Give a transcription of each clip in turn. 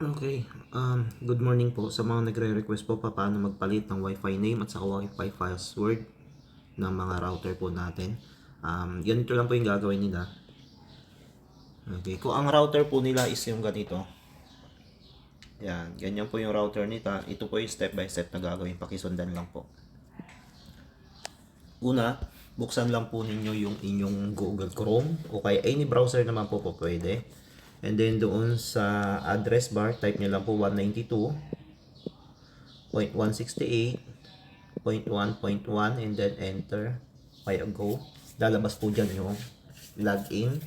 Okay, good morning po sa mga nagre-request po paano magpalit ng Wi-Fi name at saka Wi-Fi password ng mga router po natin. Ganito lang po yung gagawin nila. Okay, kung ang router po nila is yung ganito. Yan, ganyan po yung router nila. Ito po yung step by step na gagawin. Pakisundan lang po. Una, buksan lang po ninyo yung inyong Google Chrome o kaya any browser naman po pwede. And then doon sa address bar, type nyo lang po 192.168.1.1 and then enter. Okay, go. Lalabas po dyan yung login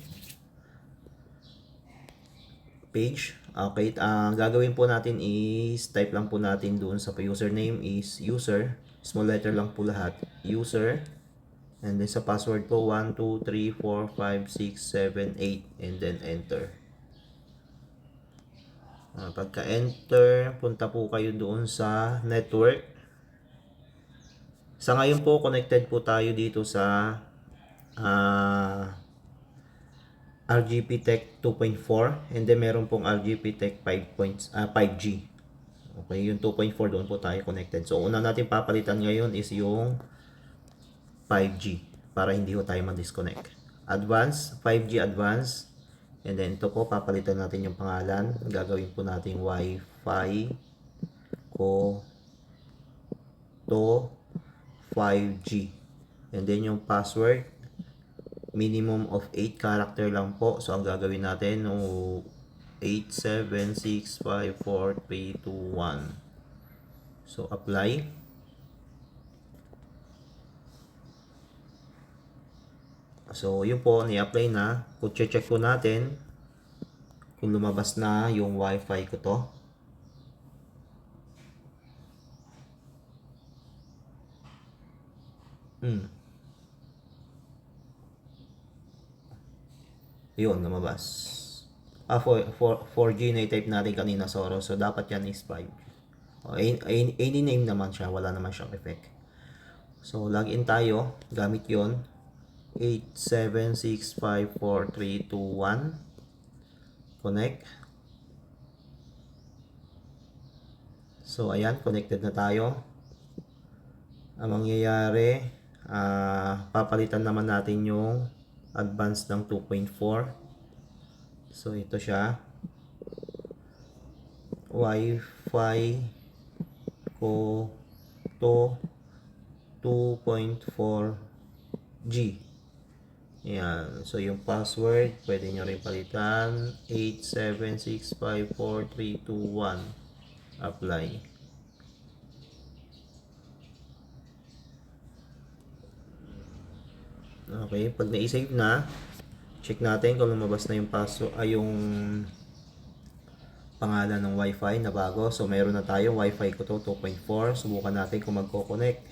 page. Okay, gagawin po natin is type lang po natin doon sa username is user. Small letter lang po lahat. User. And then sa password po 1, 2, 3, 4, 5, 6, 7, 8 and then enter. Pagka-enter, punta po kayo doon sa network. Sa ngayon po, connected po tayo dito sa RGP Tech 2.4 and then meron pong RGP Tech 5G. Okay, yung 2.4 doon po tayo connected. So, una natin papalitan ngayon is yung 5G para hindi po tayo ma-disconnect. Advanced, 5G Advanced. And then ito po, papalitan natin yung pangalan. Gagawin po natin Wi-Fi ko to 5G. And then yung password, minimum of 8 character lang po. So, ang gagawin natin, 8765432 So, apply. So, yun po, ni-apply na. Kung check po natin, kung lumabas na yung Wi-Fi ko to. Yun, lumabas. 4G na type natin kanina, Soro. So, dapat yan is 5G. Any name naman siya. Wala naman siyang effect. So, login tayo. Gamit yon 8765432 Connect. So, ayan. Connected na tayo. Ang mangyayari, papalitan naman natin yung advanced ng 2.4. So, ito siya. Wi-Fi ko to 2.4G. Yan. So, yung password, pwede nyo rin palitan. 8765432 Apply. Okay. Pag na-save na, check natin kung lumabas na yung yung pangalan ng Wi-Fi na bago. So, mayroon na tayo. Wi-Fi ko to 2.4. Subukan natin kung magko-connect.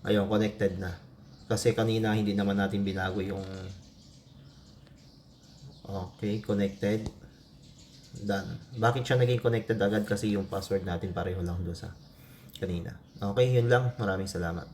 Ayun, connected na. Kasi kanina hindi naman natin binago yung okay, connected. Done. Bakit siya naging connected agad? Kasi yung password natin pareho lang doon sa kanina. Okay, yun lang. Maraming salamat.